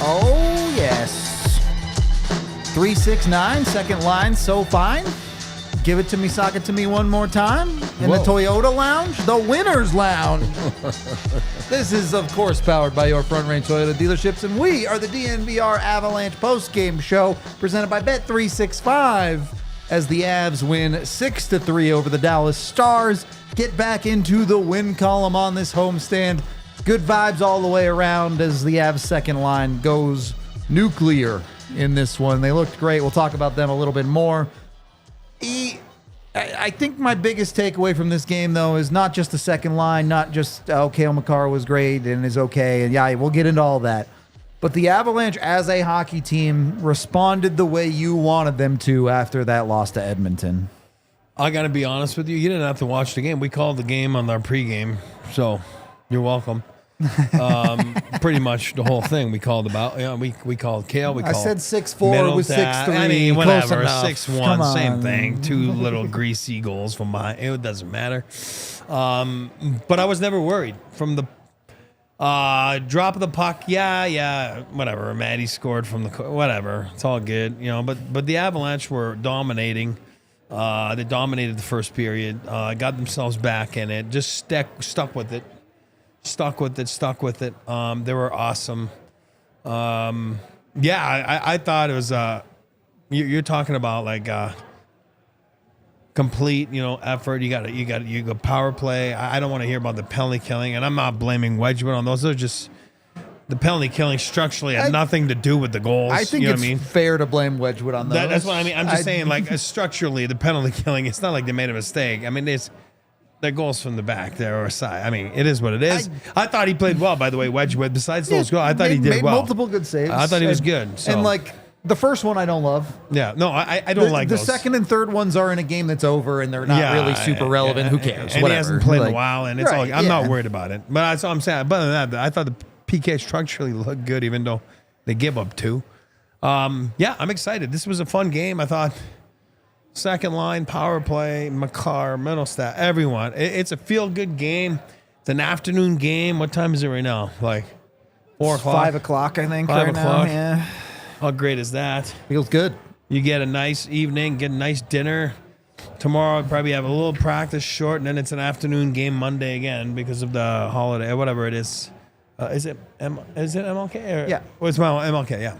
Oh, yes. 369, second line, so fine. Give it to me, sock it to me one more time. In the Toyota Lounge, the Winner's Lounge. This is, of course, powered by your Front Range Toyota dealerships, and we are the DNVR Avalanche postgame show presented by Bet365 as the Avs win 6-3 over the Dallas Stars. Get back into the win column on this homestand. Good vibes all the way around as the Avs second line goes nuclear in this one. They looked great. We'll talk about them a little bit more. I think my biggest takeaway from this game, though, is not just the second line, not just, Cale Makar was great and is okay, and yeah, we'll get into all that. But the Avalanche, as a hockey team, responded the way you wanted them to after that loss to Edmonton. I got to be honest with you. You didn't have to watch the game. We called the game on our pregame, so you're welcome. Pretty much the whole thing we called about. Yeah, we called Cale. We called. I said 6-4. It was 6-3. I mean, whatever. Close enough. 6-1, same thing. Two little greasy goals from behind. It doesn't matter. But I was never worried from the drop of the puck. Yeah, whatever. Maddie scored from the whatever. It's all good, But the Avalanche were dominating. They dominated the first period. Got themselves back in it. Just stuck with it. Stuck with it. They were awesome. I thought it was. You're talking about like complete, effort. You got power play. I don't want to hear about the penalty killing, and I'm not blaming Wedgwood on those. Those are just the penalty killing structurally had nothing to do with the goals. I think it's fair to blame Wedgwood on those. That's what I mean. I'm just saying, like structurally, the penalty killing. It's not like they made a mistake. I mean, they're goals from the back there or side. I mean, it is what it is. I thought he played well, by the way, Wedgwood. Besides those goals, I thought he did well. Multiple good saves. I thought he was good. So. And like the first one, I don't love. Yeah, no, I don't like the those. second and third ones are in a game that's over, and they're not really super relevant. Who cares? And Whatever. he hasn't played in a while, and it's all. I'm not worried about it. But that's what I'm saying. But other than that, I thought the PK structurally looked good, even though they give up two. I'm excited. This was a fun game. I thought. Second line, power play, Makar, Middelstat, everyone. It's a feel-good game. It's an afternoon game. What time is it right now? Like 4 o'clock? 5 o'clock, I think, 5 right o'clock. now. Yeah. How great is that? Feels good. You get a nice evening, get a nice dinner. Tomorrow, probably have a little practice short, and then it's an afternoon game Monday again because of the holiday, or whatever it is. Is it MLK? Or, yeah. Well, it's MLK, yeah.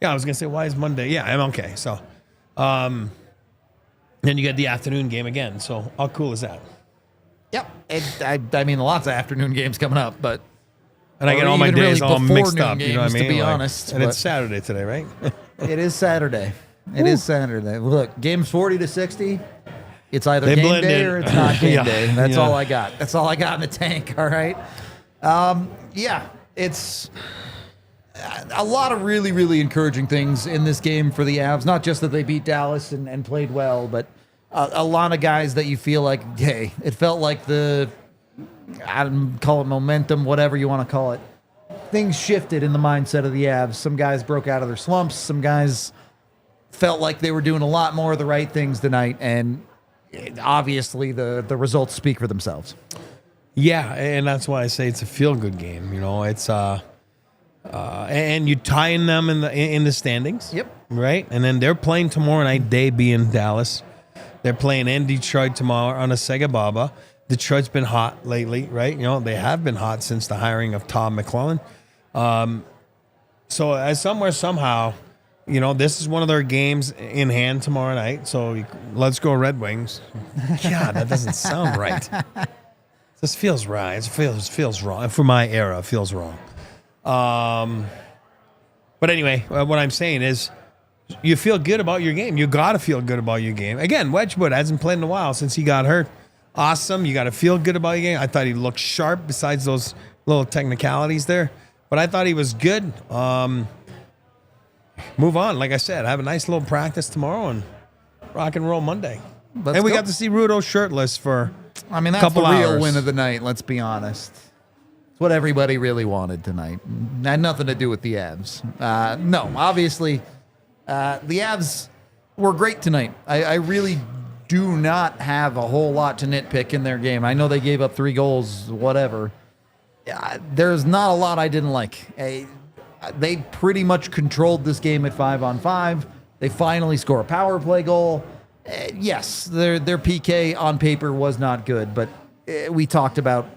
Yeah, I was going to say, why is Monday? Yeah, MLK. So, then you get the afternoon game again. So how cool is that? Yep. I mean, lots of afternoon games coming up, but and I get all my days all mixed up. You know what I mean? To be honest, and it's Saturday today, right? It is Saturday. It is Saturday. Look, game's 40-60. It's either they game day or it's not game day. That's all I got. That's all I got in the tank. All right. It's a lot of really, really encouraging things in this game for the Avs. Not just that they beat Dallas and played well, but a lot of guys that you feel like, hey, it felt like I don't call it momentum, whatever you want to call it. Things shifted in the mindset of the Avs. Some guys broke out of their slumps. Some guys felt like they were doing a lot more of the right things tonight, and obviously the results speak for themselves. Yeah, and that's why I say it's a feel-good game. It's and you tie in them in the standings. Yep. Right, and then they're playing tomorrow night. They be in Dallas. They're playing in Detroit tomorrow on a Sega Baba. Detroit's been hot lately, right? They have been hot since the hiring of Todd McClellan. So as somehow, this is one of their games in hand tomorrow night. So let's go Red Wings. God, that doesn't sound right. This feels right. It feels wrong. For my era, it feels wrong. But anyway, what I'm saying is you feel good about your game. You got to feel good about your game. Again, Wedgwood hasn't played in a while since he got hurt. awesome. You got to feel good about your game. I thought he looked sharp besides those little technicalities there. But I thought he was good. Move on. Like I said, have a nice little practice tomorrow and rock and roll Monday. We got to see Rudo shirtless for that's couple the real hours. win of the night, let's be honest. It's what everybody really wanted tonight. Had nothing to do with the Avs. No, obviously, the Avs were great tonight. I really do not have a whole lot to nitpick in their game. I know they gave up 3 goals, whatever. There's not a lot I didn't like. They pretty much controlled this game at 5-on-5. They finally score a power play goal. Yes, their PK on paper was not good, but we talked about,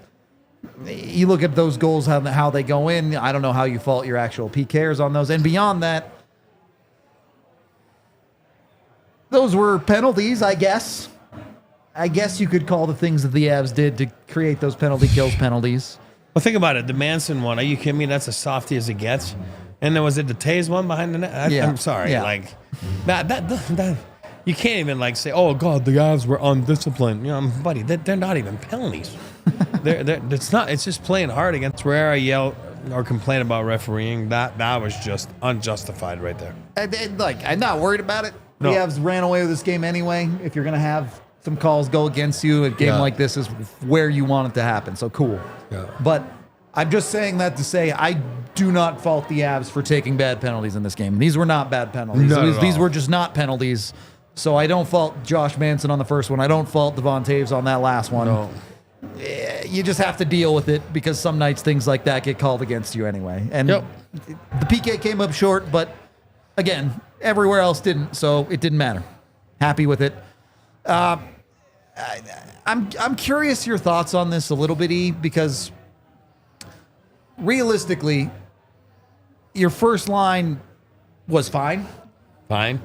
you look at those goals, how they go in. I don't know how you fault your actual PKers on those. And beyond that, those were penalties, I guess. I guess you could call the things that the Avs did to create those penalty kills penalties. Well, think about it. The Manson one. Are you kidding me? That's as softy as it gets. And then was it the Taze one behind the net? I'm sorry. Yeah. Like that. You can't even like say, "Oh God, the Avs were undisciplined." You know, buddy, they're not even penalties. It's not. It's just playing hard against. Where I yell or complain about refereeing, that was just unjustified right there. I'm not worried about it. No. The Avs ran away with this game anyway. If you're gonna have some calls go against you, a game like this is where you want it to happen. So cool. Yeah. But I'm just saying that to say I do not fault the Avs for taking bad penalties in this game. These were not bad penalties. Not at These all. were just not penalties. So I don't fault Josh Manson on the first one. I don't fault Devon Taves on that last one. No. You just have to deal with it because some nights things like that get called against you anyway. And Yep. the PK came up short, but again, everywhere else didn't, so it didn't matter. Happy with it. I'm curious your thoughts on this a little bit, E, because realistically, your first line was fine. Fine.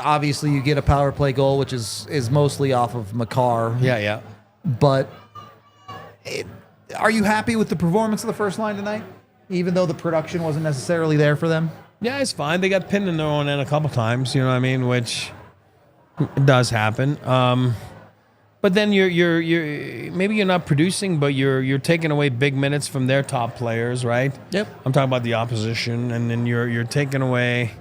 Obviously, you get a power play goal, which is mostly off of Makar. Yeah. But are you happy with the performance of the first line tonight, even though the production wasn't necessarily there for them? Yeah, it's fine. They got pinned in their own end a couple times, you know what I mean, which does happen. But then you're maybe you're not producing, but you're taking away big minutes from their top players, right? Yep. I'm talking about the opposition, and then you're taking away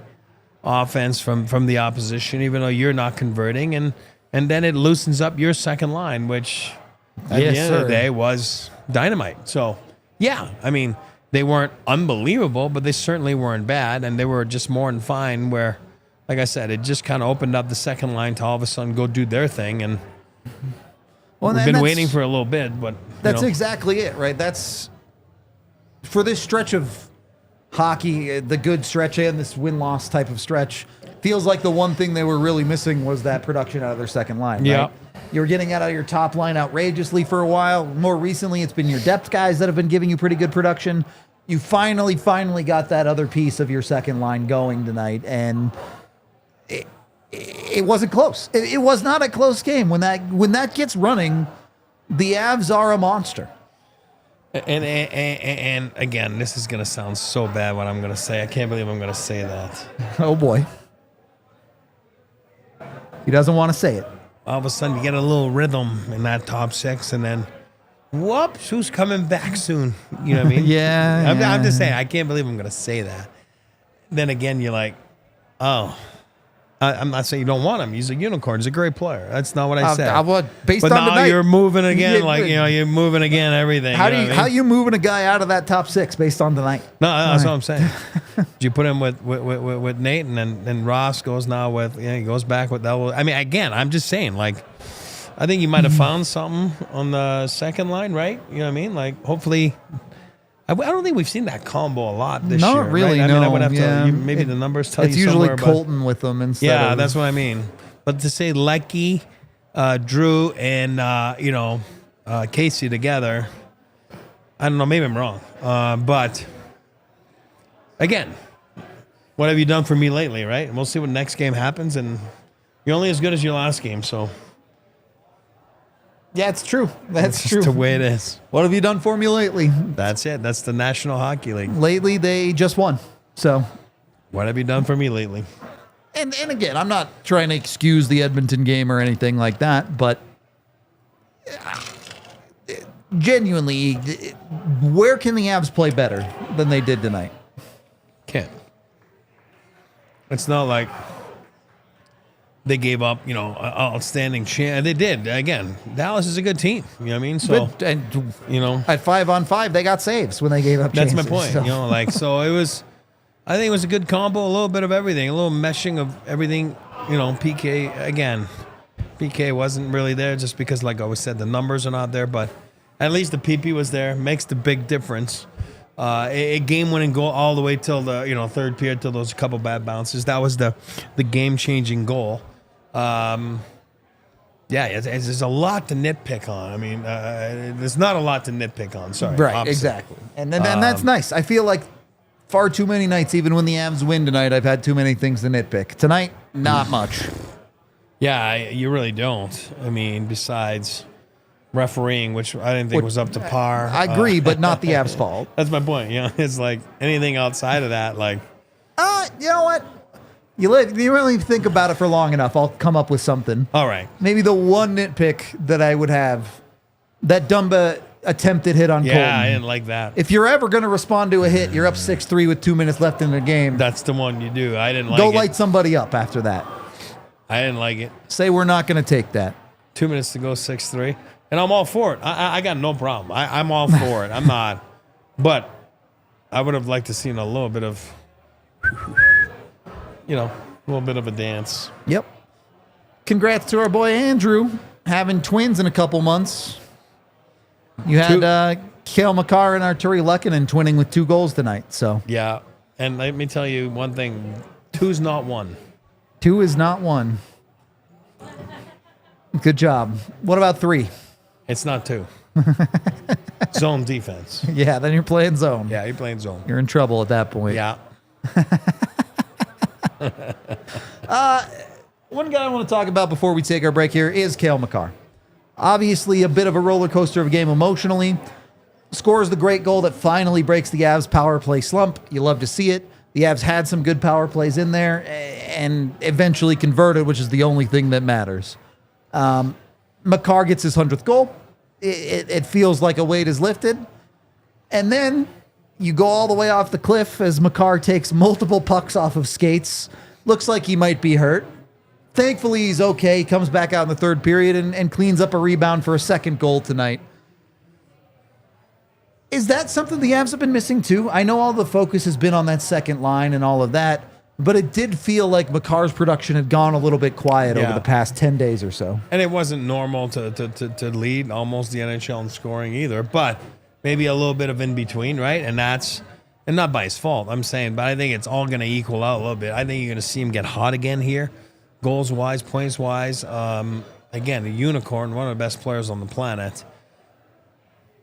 offense from the opposition, even though you're not converting, and then it loosens up your second line, which at the end of the day was dynamite. So yeah, I mean, they weren't unbelievable, but they certainly weren't bad, and they were just more than fine. Where, like I said, it just kind of opened up the second line to all of a sudden go do their thing, and we've been waiting for a little bit, but that's exactly it, right? That's for this stretch of hockey, the good stretch and this win-loss type of stretch. Feels like the one thing they were really missing was that production out of their second line. Yeah. Right? You were getting out of your top line outrageously for a while. More recently, it's been your depth guys that have been giving you pretty good production. You finally got that other piece of your second line going tonight, and it wasn't close. It was not a close game. When that gets running, the Avs are a monster. And again, this is going to sound so bad what I'm going to say. I can't believe I'm going to say that. Oh, boy. He doesn't want to say it. All of a sudden, you get a little rhythm in that top six, and then, whoops, who's coming back soon? You know what I mean? Yeah. I'm just saying, I can't believe I'm going to say that. Then again, you're like, oh. I'm not saying you don't want him. He's a unicorn. He's a great player. That's not what I said. Based But on now tonight, you're moving again, Yeah, you're moving again, everything. How you know what I mean? how you moving a guy out of that top six based on tonight? No, that's what I'm saying. Did you put him with Nate, and then Ross goes now with, he goes back with that. I mean, again, I'm just saying, like, I think you might have found something on the second line, right? You know what I mean? Like, hopefully, I don't think we've seen that combo a lot this year. Not really, right? I mean, I no, would have yeah. to, maybe the numbers tell you It's usually somewhere, but- Colton with them instead Yeah, of... that's what I mean. But to say Lecky, Drew, and Casey together, I don't know. Maybe I'm wrong. But again, what have you done for me lately, right? And we'll see what next game happens. And you're only as good as your last game, so Yeah, it's true. That's just true. the way it is. What have you done for me lately? That's it. That's the National Hockey League. Lately, they just won. So... What have you done for me lately? And again, I'm not trying to excuse the Edmonton game or anything like that, but genuinely, where can the Avs play better than they did tonight? Can't. It's not like they gave up, outstanding chance. They did. Again, Dallas is a good team. You know what I mean? So, and at 5-on-5, they got saves when they gave up chances. That's my point. So. So it was, I think it was a good combo, a little bit of everything, a little meshing of everything. PK wasn't really there just because, like I always said, the numbers are not there, but at least the PP was there. Makes the big difference. A game-winning goal all the way till the third period, till those couple bad bounces. That was the game-changing goal. There's a lot to nitpick on. I mean, there's not a lot to nitpick on. Sorry, right, opposite. exactly, and that's nice. I feel like far too many nights, even when the Avs win tonight, I've had too many things to nitpick. Tonight, not much. Yeah, you really don't. I mean, besides refereeing, which I didn't think was up to par. I agree, but not the Avs' fault. That's my point. It's like anything outside of that, like. You know what? You really think about it for long enough, I'll come up with something. All right. Maybe the one nitpick that I would have, that Dumba attempted hit on Colton. Yeah, I didn't like that. If you're ever going to respond to a hit, you're up 6-3 with 2 minutes left in the game. That's the one you do. I didn't like it. Go light somebody up after that. I didn't like it. Say we're not going to take that. 2 minutes to go, 6-3. And I'm all for it. I got no problem. I'm all for it. I'm not. But I would have liked to seen a little bit of, a little bit of a dance. Yep. Congrats to our boy Andrew having twins in a couple months. You had Cale Makar and Arturi Lehkonen twinning with 2 goals tonight. So yeah, and let me tell you one thing: 2's not 1. 2 is not 1. Good job. What about 3? It's not 2. Zone defense. Yeah, then you're playing zone. Yeah, you're playing zone. You're in trouble at that point. Yeah. One guy I want to talk about before we take our break here is Cale Makar. Obviously, a bit of a roller coaster of a game emotionally. Scores the great goal that finally breaks the Avs' power play slump. You love to see it. The Avs had some good power plays in there and eventually converted, which is the only thing that matters. Makar gets his 100th goal. It feels like a weight is lifted. And then you go all the way off the cliff as Makar takes multiple pucks off of skates. Looks like he might be hurt. Thankfully, he's okay. He comes back out in the third period and cleans up a rebound for a second goal tonight. Is that something the Avs have been missing too? I know all the focus has been on that second line and all of that, but it did feel like Makar's production had gone a little bit quiet over the past 10 days or so. And it wasn't normal to lead almost the NHL in scoring either, but maybe a little bit of in between, right? And not by his fault, I'm saying, but I think it's all going to equal out a little bit. I think you're going to see him get hot again here, goals-wise, points-wise. Again, a unicorn, one of the best players on the planet.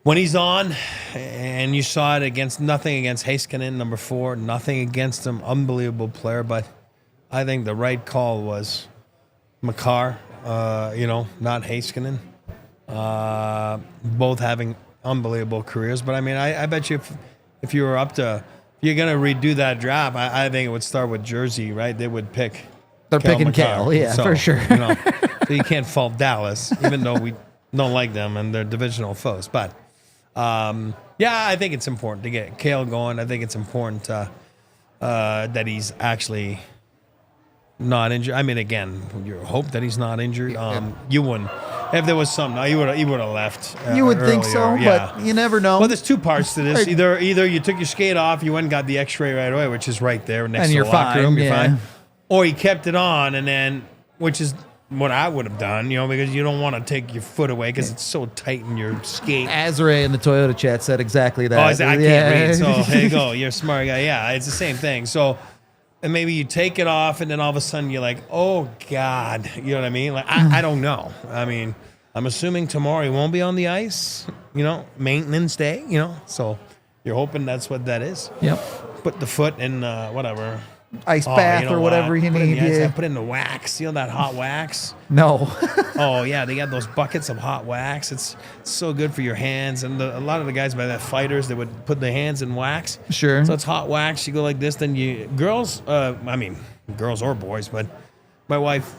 When he's on, and you saw it nothing against Heiskanen, number 4, nothing against him, unbelievable player, but I think the right call was Makar, not Heiskanen. Both having unbelievable careers, but I mean, I bet you if you were if you're going to redo that draft, I think it would start with Jersey, right? They would pick. They're picking Cale, for sure. So you can't fault Dallas, even though we don't like them and they're divisional foes, but. I think it's important to get Cale going. I think it's important that he's actually not injured. I mean, again, you hope that he's not injured. You wouldn't. If there was something, he would have left. You would think so, but you never know. Well, there's 2 parts to this. Either you took your skate off, you went and got the X-ray right away, which is right there next to the locker room. You're fine. Or you kept it on, and then, which is what I would have done, because you don't want to take your foot away because it's so tight in your skate. Azrae in the Toyota chat said exactly that. I can't read, so here you go. You're a smart guy. Yeah, it's the same thing. So, and maybe you take it off, and then all of a sudden you're like, oh, God. You know what I mean? Like, I don't know. I mean, I'm assuming tomorrow he won't be on the ice, maintenance day, So you're hoping that's what that is. Yep. Put the foot in whatever. Ice bath or whatever you need. Put in the wax. That hot wax? No. Oh, yeah. They got those buckets of hot wax. It's so good for your hands. And a lot of the guys by that fighters, they would put their hands in wax. Sure. So it's hot wax. You go like this. Then girls or boys, but my wife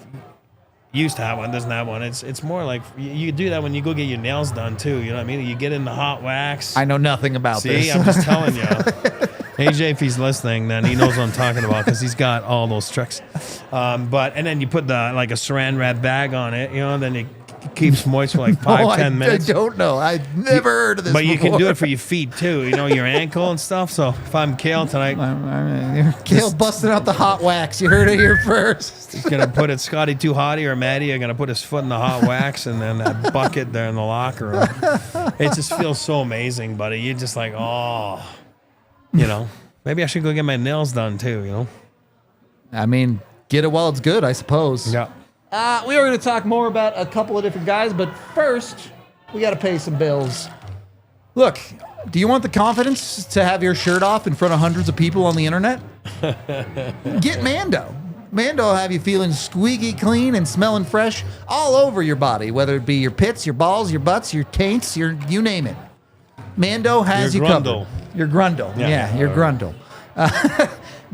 used to have one, doesn't have one. It's more like you do that when you go get your nails done too. You know what I mean? You get in the hot wax. I know nothing about this. See, I'm just telling you. AJ, if he's listening, then he knows what I'm talking about because he's got all those tricks. And then you put like a saran wrap bag on it, you know, then it keeps moist for like 5-10 minutes. I don't know. I've never heard of this But before. you can do it for your feet too, you know, your ankle and stuff. So if I'm Cale tonight, Cale busting out the hot wax. You heard it here first. he's going to put it, Scotty Too Hottie or Maddie are going to put his foot in the hot wax and then that bucket there in the locker room. It just feels so amazing, buddy. You're just like, oh, you know, maybe I should go get my nails done too, you know? I mean, get it while it's good, I suppose. Yeah. We are going to talk more about a couple of different guys, but first, we got to pay some bills. Look, do you want the confidence to have your shirt off in front of hundreds of people on the internet? Get Mando. Mando will have you feeling squeaky clean and smelling fresh all over your body, whether it be your pits, your balls, your butts, your taints, you name it. Mando has Your you grundle. covered. Your grundle. Yeah, your grundle.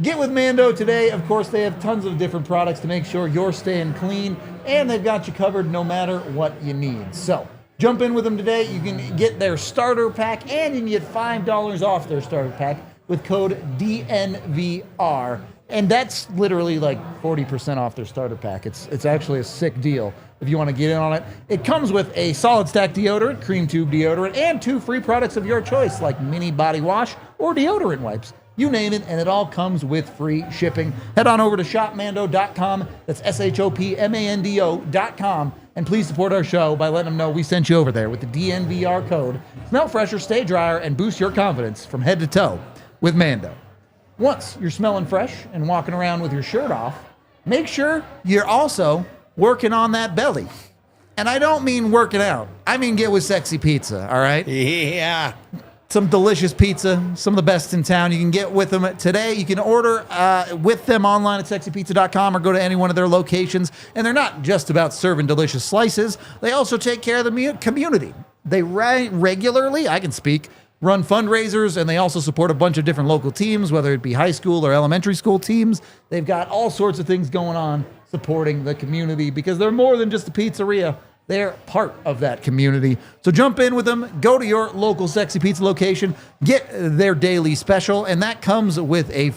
Get with Mando today. Of course, they have tons of different products to make sure you're staying clean, and they've got you covered no matter what you need. So jump in with them today. You can get their starter pack, and you can get $5 off their starter pack with code DNVR. And that's literally like 40% off their starter pack. It's actually a sick deal if you want to get in on it. It comes with a solid stack deodorant, cream tube deodorant, and 2 free products of your choice, like mini body wash or deodorant wipes. You name it, and it all comes with free shipping. Head on over to shopmando.com. That's shopmando.com. And please support our show by letting them know we sent you over there with the DNVR code. Smell fresher, stay drier, and boost your confidence from head to toe with Mando. Once you're smelling fresh and walking around with your shirt off, make sure you're also working on that belly. And I don't mean working out. I mean get with sexy pizza, all right? Yeah. Some delicious pizza, some of the best in town. You can get with them today. You can order with them online at sexypizza.com or go to any one of their locations. And they're not just about serving delicious slices. They also take care of the community. They regularly, I can speak, run fundraisers, and they also support a bunch of different local teams, whether it be high school or elementary school teams. They've got all sorts of things going on supporting the community because they're more than just a pizzeria. They're part of that community. So jump in with them. Go to your local Sexy Pizza location. Get their daily special, and that comes with a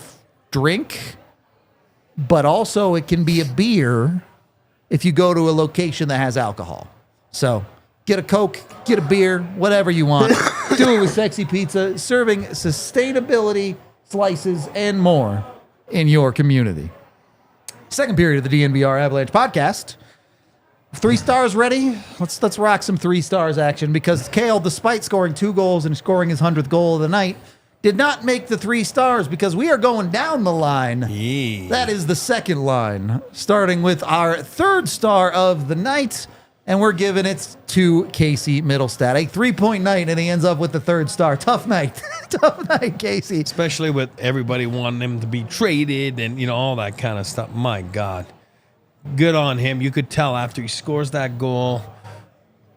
drink, but also it can be a beer if you go to a location that has alcohol. So get a Coke, get a beer, whatever you want. Do it with Sexy Pizza, serving sustainability, slices, and more in your community. Second period of the DNVR Avalanche podcast. 3 stars ready? Let's rock some 3 stars action because Cale, despite scoring 2 goals and scoring his 100th goal of the night, did not make the 3 stars because we are going down the line. Yeah. That is the second line, starting with our 3rd star of the night, and we're giving it to Casey Middelstat. A 3-point night, and he ends up with the 3rd star. Tough night. Tough night, Casey. Especially with everybody wanting him to be traded and, you know, all that kind of stuff. My God. Good on him. You could tell after he scores that goal,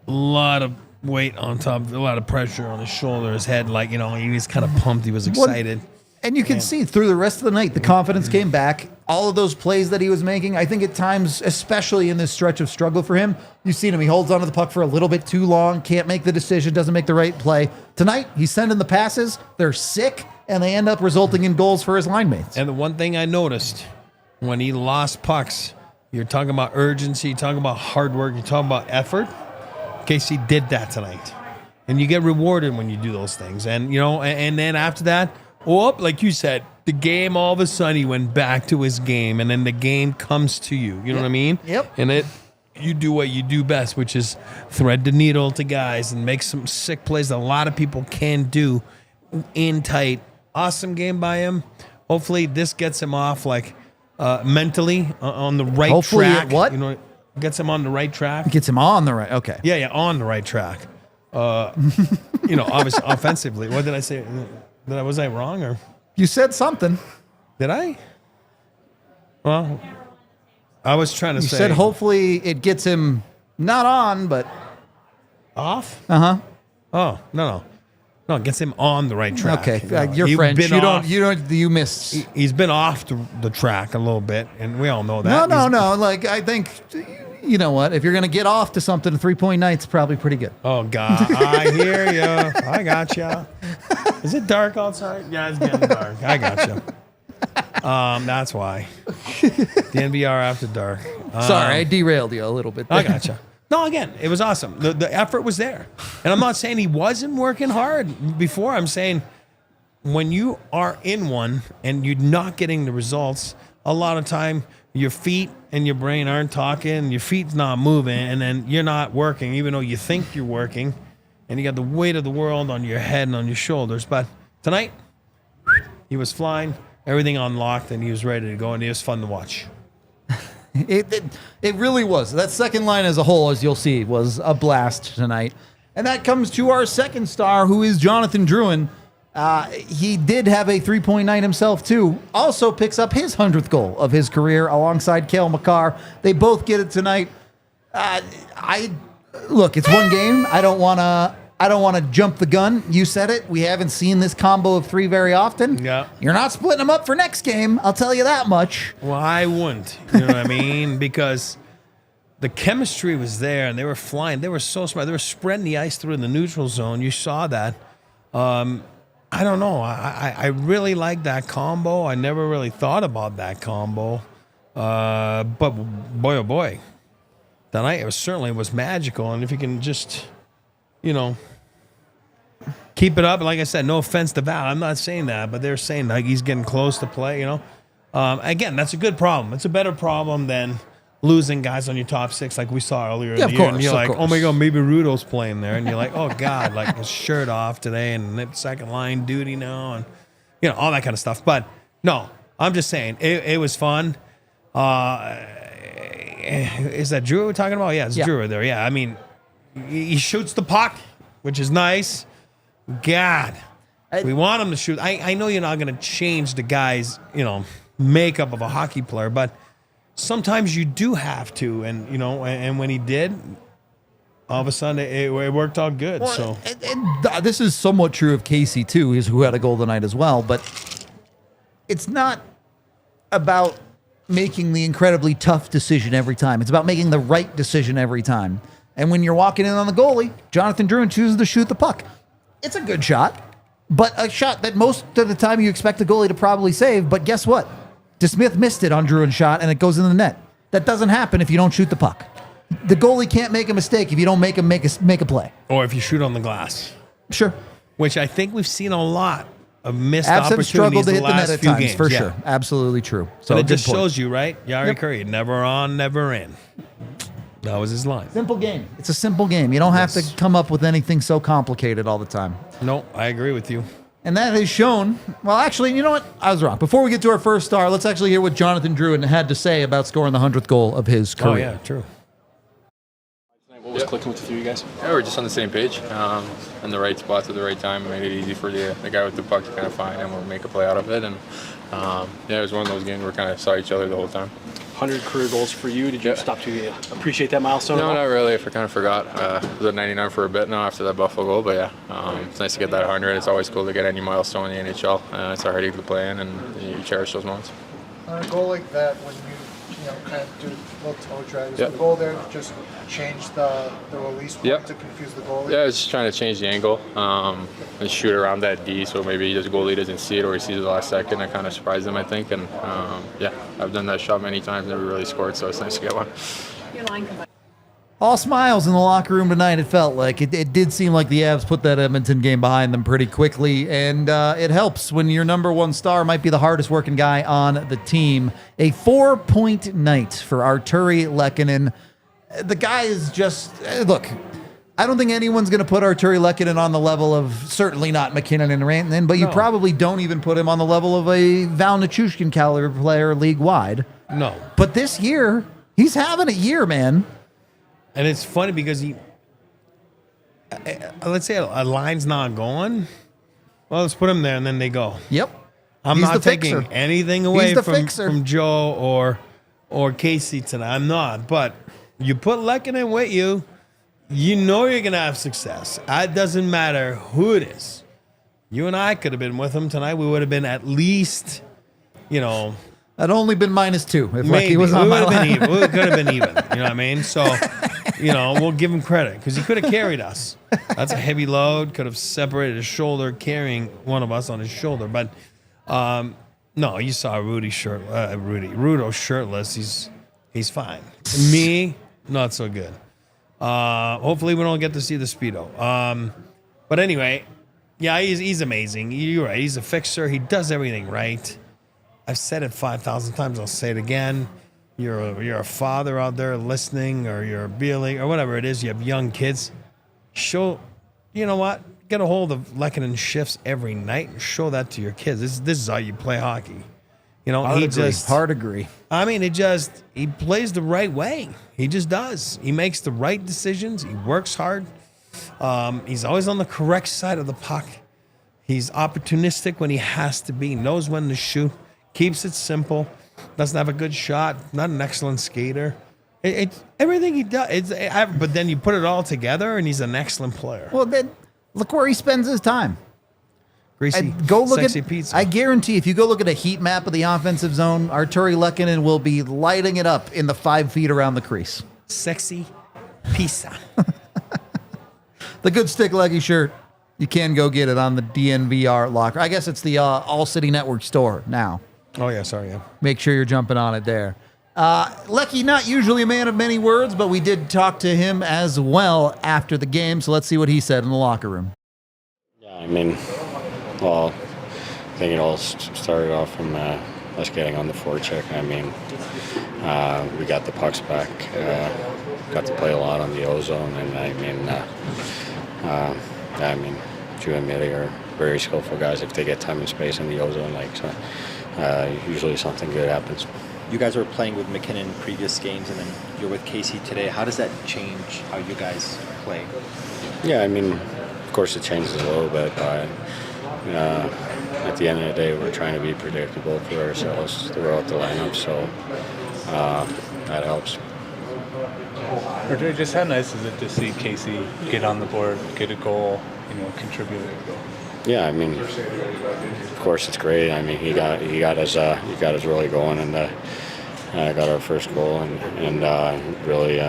a lot of weight on top, a lot of pressure on his shoulder, his head. Like, you know, he was kind of pumped. He was excited. And you can see through the rest of the night, the confidence came back. All of those plays that he was making, I think at times, especially in this stretch of struggle for him, you've seen him. He holds onto the puck for a little bit too long, can't make the decision, doesn't make the right play. Tonight, he's sending the passes. They're sick, and they end up resulting in goals for his line mates. And the one thing I noticed when he lost pucks, you're talking about urgency, you're talking about hard work, you're talking about effort. Casey did that tonight. And you get rewarded when you do those things. And, you know, and then after that, like you said, the game, all of a sudden, he went back to his game. And then the game comes to you. You know what I mean? Yep. And you do what you do best, which is thread the needle to guys and make some sick plays that a lot of people can do in tight. Awesome game by him. Hopefully this gets him off, like, mentally on the right Hopefully track. what? You know, gets him on the right track. Gets him on the right. Okay. Yeah, on the right track. You know, obviously offensively. What did I say? Was I wrong or You said something. did I? Well, I was trying to You say said hopefully it gets him not on, but off. uh-huh. Oh no. No, gets him on the right track. Okay, you're French. You missed. He's been off the track a little bit, and we all know that. No. Like, I think, you know what? If you're going to get off to something, a 3-point night's probably pretty good. Oh, God. I hear you. I got you. Is it dark outside? Yeah, it's getting dark. I got you. That's why. DNVR after dark. Sorry, I derailed you a little bit there. I got you. No, again, it was awesome. The effort was there. And I'm not saying he wasn't working hard before. I'm saying when you are in one and you're not getting the results, a lot of time your feet and your brain aren't talking, your feet's not moving, and then you're not working, even though you think you're working, and you got the weight of the world on your head and on your shoulders. But tonight, he was flying, everything unlocked, and he was ready to go, and it was fun to watch. It really was. That second line as a whole, as you'll see, was a blast tonight. And that comes to our second star, who is Jonathan Drouin. He did have a 3-point night himself, too. Also picks up his 100th goal of his career alongside Cale Makar. They both get it tonight. Look, it's one game. I don't want to jump the gun. You said it. We haven't seen this combo of 3 very often. Yeah. You're not splitting them up for next game. I'll tell you that much. Well, I wouldn't. You know what I mean? Because the chemistry was there, and they were flying. They were so smart. They were spreading the ice through in the neutral zone. You saw that. I don't know. I really like that combo. I never really thought about that combo. But boy, oh boy. Tonight it certainly was magical. And if you can just, keep it up. Like I said, no offense to Val. I'm not saying that, but they're saying like he's getting close to play, Again, that's a good problem. It's a better problem than losing guys on your top 6 like we saw earlier in the year. And you're like, oh my God, maybe Rudo's playing there. And you're like, oh God, like his shirt off today and second line duty now and, all that kind of stuff. But no, I'm just saying it was fun. Is that Drew we're talking about? Yeah, it's Drew there. Yeah, I mean, he shoots the puck, which is nice. God, we want him to shoot. I know you're not going to change the guy's, makeup of a hockey player, but sometimes you do have to. And, and when he did, all of a sudden it worked out good. Well, and this is somewhat true of Casey, too, who had a goal tonight as well. But it's not about making the incredibly tough decision every time. It's about making the right decision every time. And when you're walking in on the goalie, Jonathan Drouin chooses to shoot the puck. It's a good shot, but a shot that most of the time you expect the goalie to probably save. But guess what? DeSmith missed it on Drouin's shot, and it goes in the net. That doesn't happen if you don't shoot the puck. The goalie can't make a mistake if you don't make him make a play. Or if you shoot on the glass. Sure. Which I think we've seen a lot of missed Avs opportunities struggled to hit the net last at few times, games. for sure. Absolutely true. So and it just point. shows you, right? Yari Curry, never on, never in. That was his line. Simple game. It's a simple game. You don't have to come up with anything so complicated all the time. No, I agree with you. And that has shown, well, actually, you know what? I was wrong. Before we get to our first star, let's actually hear what Jonathan Drouin had to say about scoring the 100th goal of his career. Oh, yeah, true. What was clicking with the 3 guys? Yeah, we're just on the same page, in the right spots at the right time. Made it easy for the guy with the puck to kind of find and we'll make a play out of it. And it was one of those games where we kind of saw each other the whole time. 100 career goals for you. Did you stop to appreciate that milestone? No, not really. I kind of forgot. It was at 99 for a bit now after that Buffalo goal. But yeah, it's nice to get that 100. It's always cool to get any milestone in the NHL. It's a hard league to play in, and you cherish those moments. On a goal like that, when you kind of do a little toe drag, is the goal there to just change the release point to confuse the goalie? Yeah, it's just trying to change the angle and shoot around that D, so maybe the goalie doesn't see it or he sees it the last second. That kind of surprised him, I think. And I've done that shot many times, never really scored, so it's nice to get one. All smiles in the locker room tonight, it felt like. It did seem like the Avs put that Edmonton game behind them pretty quickly, and it helps when your number 1 star might be the hardest working guy on the team. A 4-point night for Arturi Lehkonen. The guy is just, look, I don't think anyone's going to put Arturi Lehkonen on the level of, certainly not McKinnon and Rantanen, but you probably don't even put him on the level of a Val Nichushkin caliber player league-wide. No. But this year, he's having a year, man. And it's funny because let's say a line's not going. Well, let's put him there and then they go. Yep. I'm not taking anything away from Joe or Casey tonight. I'm not. But you put Lehkonen with you, you know you're going to have success. It doesn't matter who it is. You and I could have been with him tonight. We would have been at least, you know, I'd only been -2 if maybe. Lecky was on my line. We could have been even. You know what I mean? So, you know, we'll give him credit because he could have carried us. That's a heavy load. Could have separated his shoulder, carrying one of us on his shoulder. But no, you saw Rudo shirtless. He's fine. Me, not so good. Hopefully, we don't get to see the Speedo. But anyway, yeah, he's amazing. You're right. He's a fixer. He does everything right. I've said it 5,000 times. I'll say it again. You're a father out there listening, or you're a B-League, or whatever it is. You have young kids. You know what? Get a hold of Lehkonen shifts every night and show that to your kids. This is how you play hockey. You know, Hard agree. I mean, he plays the right way. He just does. He makes the right decisions. He works hard. He's always on the correct side of the puck. He's opportunistic when he has to be. Knows when to shoot. Keeps it simple. Doesn't have a good shot. Not an excellent skater. Everything he does. But then you put it all together, and he's an excellent player. Well, then look where he spends his time. Greasy, Go look sexy at. pizza. I guarantee, if you go look at a heat map of the offensive zone, Arturi Lehkonen will be lighting it up in the 5 feet around the crease. Sexy pizza. The Good Stick Leggy shirt. You can go get it on the DNVR locker. I guess it's the All-City Network store now. Oh, yeah, sorry. Yeah. Make sure you're jumping on it there. Lecky, not usually a man of many words, but we did talk to him as well after the game, so let's see what he said in the locker room. Yeah, I mean, well, I think it all started off from us getting on the forecheck. I mean, we got the pucks back, got to play a lot on the ozone, and I mean, Drew and Mitty are very skillful guys if they get time and space in the ozone, so usually something good happens. You guys were playing with McKinnon previous games, and then you're with Casey today. How does that change how you guys play? Yeah, I mean, of course it changes a little bit, but at the end of the day, we're trying to be predictable for ourselves throughout the lineup, so that helps. Just how nice is it to see Casey get on the board, get a goal, contribute? Yeah, I mean, of course it's great. I mean, he got us really going, and got our first goal, and really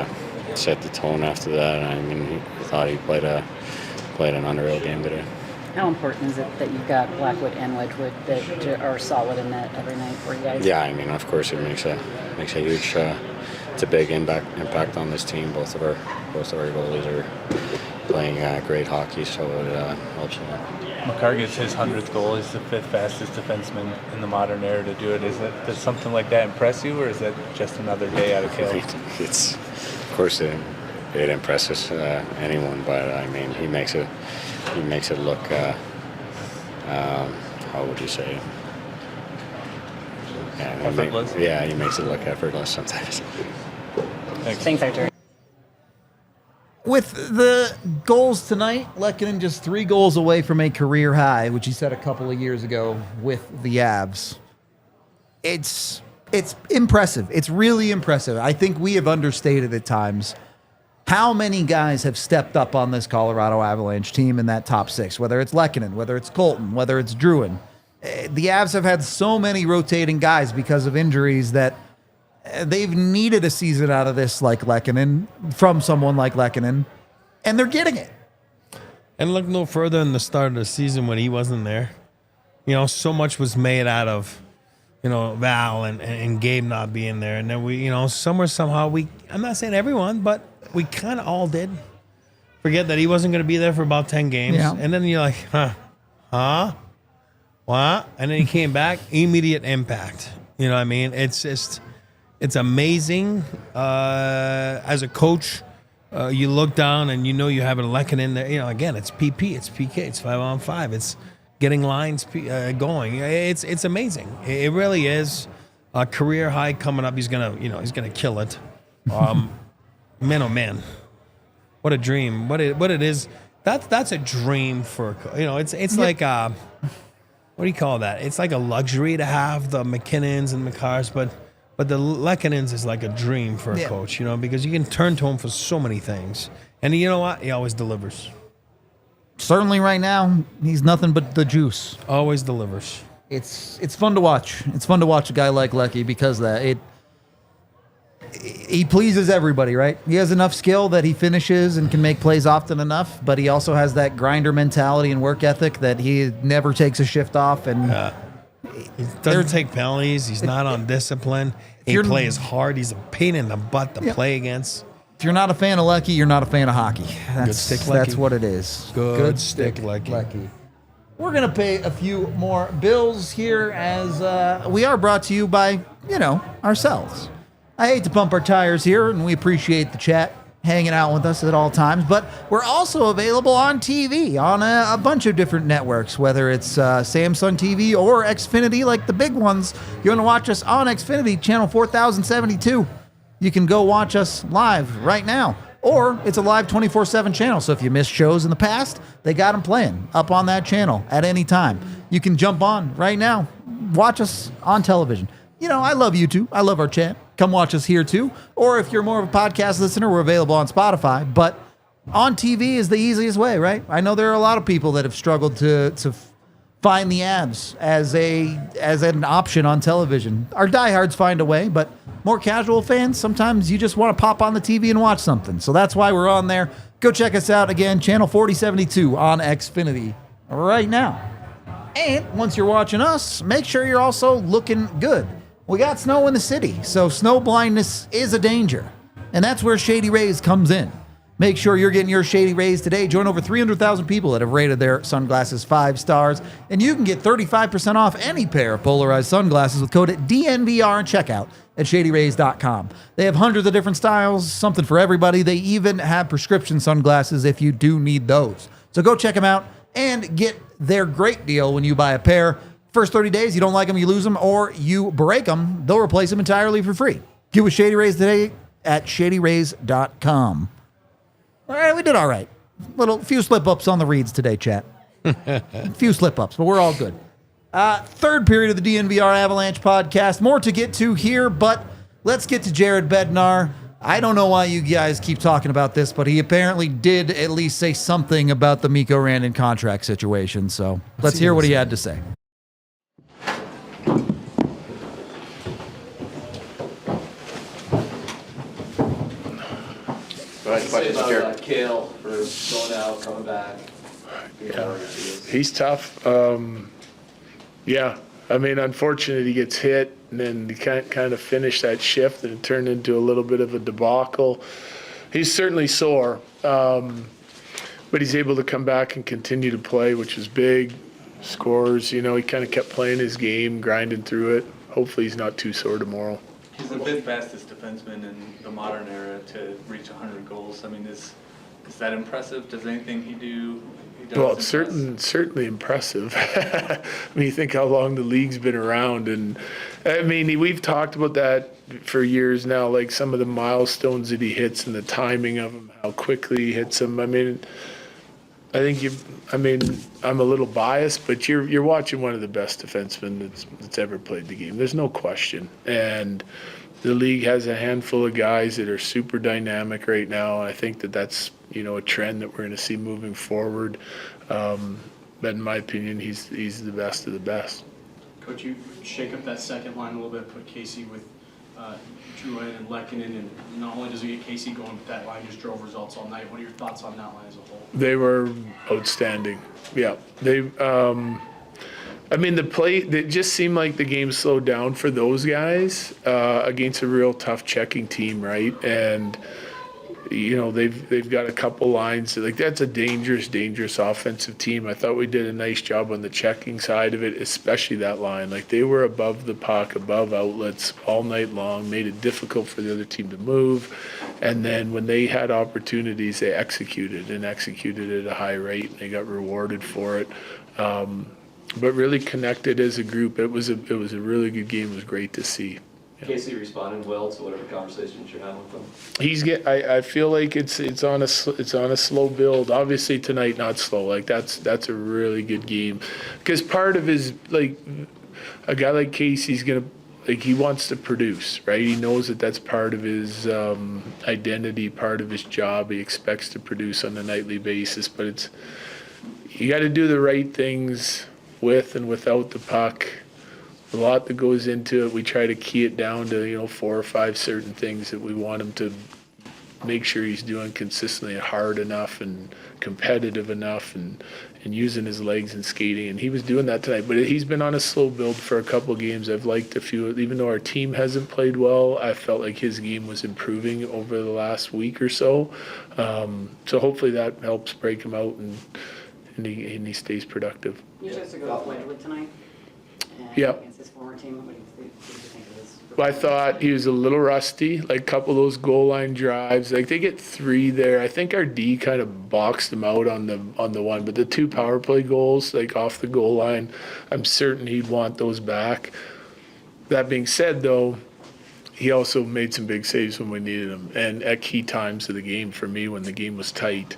set the tone after that. I mean, I thought he played an unreal game today. How important is it that you've got Blackwood and Wedgwood that are solid in that every night for you guys? Yeah, I mean, of course it makes a huge. It's a big impact on this team. Both of our goalies are playing great hockey, so it helps a lot. Makar gets his 100th goal. He's the 5th fastest defenseman in the modern era to do it. Does something like that impress you, or is that just another day out of Cale? It's, of course, it impresses anyone, but I mean, he makes it look. How would you say? Effortless? Yeah, he makes it look effortless sometimes. Thanks, Arthur. With the goals tonight, Lehkonen just 3 goals away from a career high, which he set a couple of years ago with the Avs. It's impressive. It's really impressive. I think we have understated at times how many guys have stepped up on this Colorado Avalanche team in that top 6, whether it's Lehkonen, whether it's Colton, whether it's Drouin. The Avs have had so many rotating guys because of injuries that they've needed a season out of this like Lehkonen, from someone like Lehkonen, and they're getting it. And look no further in the start of the season when he wasn't there. So much was made out of, Val and Gabe not being there. And then we, somehow I'm not saying everyone, but we kind of all did forget that he wasn't going to be there for about 10 games. Yeah. And then you're like, huh? What? And then he came back, immediate impact. You know what I mean? It's amazing. As a coach, you look down and you have a Lehkonen there. Again, it's PP, it's PK, it's 5-on-5. It's getting lines going. It's amazing. It really is a career high coming up. He's gonna kill it. Man, oh man, what a dream! What it is. That's a dream for It's like what do you call that? It's like a luxury to have the McKinnons and Makars, but the Lehkonens is like a dream for a coach, because you can turn to him for so many things. And you know what? He always delivers. certainly right now, he's nothing but the juice. Always delivers. It's fun to watch. It's fun to watch a guy like Lecky because of that. He pleases everybody, right? He has enough skill that he finishes and can make plays often enough, but he also has that grinder mentality and work ethic that he never takes a shift off. And he doesn't take penalties. He's not on discipline. He plays hard. He's a pain in the butt to play against. If you're not a fan of Lecky, you're not a fan of hockey. Good stick Lecky. That's what it is. Good stick Lecky. We're going to pay a few more bills here as we are brought to you by, ourselves. I hate to pump our tires here, and we appreciate the chat hanging out with us at all times, but we're also available on TV on a bunch of different networks, whether it's Samsung TV or Xfinity, like the big ones. You want to watch us on Xfinity, channel 4072. You can go watch us live right now, or it's a live 24/7 channel, so if you missed shows in the past, they got them playing up on that channel at any time. You can jump on right now, watch us on television. I love YouTube. I love our chat. Come watch us here too. Or if you're more of a podcast listener, we're available on Spotify. But on TV is the easiest way, right? I know there are a lot of people that have struggled to find the ads as an option on television. Our diehards find a way, but more casual fans, sometimes you just want to pop on the TV and watch something. So that's why we're on there. Go check us out again, channel 4072 on Xfinity right now. And once you're watching us, make sure you're also looking good. We got snow in the city, so snow blindness is a danger. And that's where Shady Rays comes in. Make sure you're getting your Shady Rays today. Join over 300,000 people that have rated their sunglasses 5 stars. And you can get 35% off any pair of polarized sunglasses with code DNVR and checkout at shadyrays.com. They have hundreds of different styles, something for everybody. They even have prescription sunglasses if you do need those. So go check them out and get their great deal when you buy a pair. First 30 days, you don't like them, you lose them, or you break them, they'll replace them entirely for free. Get with Shady Rays today at shadyrays.com. All right, we did all right. Few slip-ups on the reads today, chat. Few slip-ups, but we're all good. Third period of the DNVR Avalanche podcast. More to get to here, but let's get to Jared Bednar. I don't know why you guys keep talking about this, but he apparently did at least say something about the Mikko Rantanen contract situation. So let's hear what he had to say. Say about Cale for going out, coming back. He's tough. Unfortunately, he gets hit, and then he can't kind of finish that shift, and it turned into a little bit of a debacle. He's certainly sore, but he's able to come back and continue to play, which is big. Scores, he kind of kept playing his game, grinding through it. Hopefully he's not too sore tomorrow. He's the fifth fastest defenseman in the modern era to reach 100 goals. I mean, is that impressive? Does anything he does? Well, it's certainly impressive. I mean, you think how long the league's been around, and I mean, we've talked about that for years now, like some of the milestones that he hits and the timing of them, how quickly he hits them. I mean, I'm a little biased, but you're watching one of the best defensemen that's ever played the game. There's no question. And the league has a handful of guys that are super dynamic right now. I think that's a trend that we're going to see moving forward. But in my opinion, he's the best of the best. Coach, you shake up that second line a little bit, put Casey with Drouin and Lehkonen, and not only does he get Casey going, but that line just drove results all night. What are your thoughts on that line as a whole? They were outstanding. Yeah, they. The play. It just seemed like the game slowed down for those guys against a real tough checking team, right? And they've got a couple lines. Like that's a dangerous offensive team. I thought we did a nice job on the checking side of it, especially that line. Like they were above the puck, above outlets all night long, made it difficult for the other team to move. And then when they had opportunities, they executed at a high rate, and they got rewarded for it. But really connected as a group. It was a really good game. It was great to see. Yeah. Casey responding well to whatever conversations you're having with him. I feel like it's on a slow build. Obviously tonight not slow. Like that's a really good game, because part of his, like, a guy like Casey's gonna, like, he wants to produce, right? He knows that that's part of his identity, part of his job. He expects to produce on a nightly basis, but you got to do the right things with and without the puck. A lot that goes into it. We try to key it down to 4 or 5 certain things that we want him to make sure he's doing consistently hard enough and competitive enough and using his legs and skating. And he was doing that tonight, but he's been on a slow build for a couple of games. I've liked a few, even though our team hasn't played well, I felt like his game was improving over the last week or so. So hopefully that helps break him out and he stays productive. You chose to go with Wedgwood tonight? Yeah. Against his former team. What do you think of his? I thought he was a little rusty, like a couple of those goal line drives. Like they get 3 there. I think our D kind of boxed him out on the one, but the 2 power play goals, like off the goal line, I'm certain he'd want those back. That being said, though, he also made some big saves when we needed him, and at key times of the game for me when the game was tight.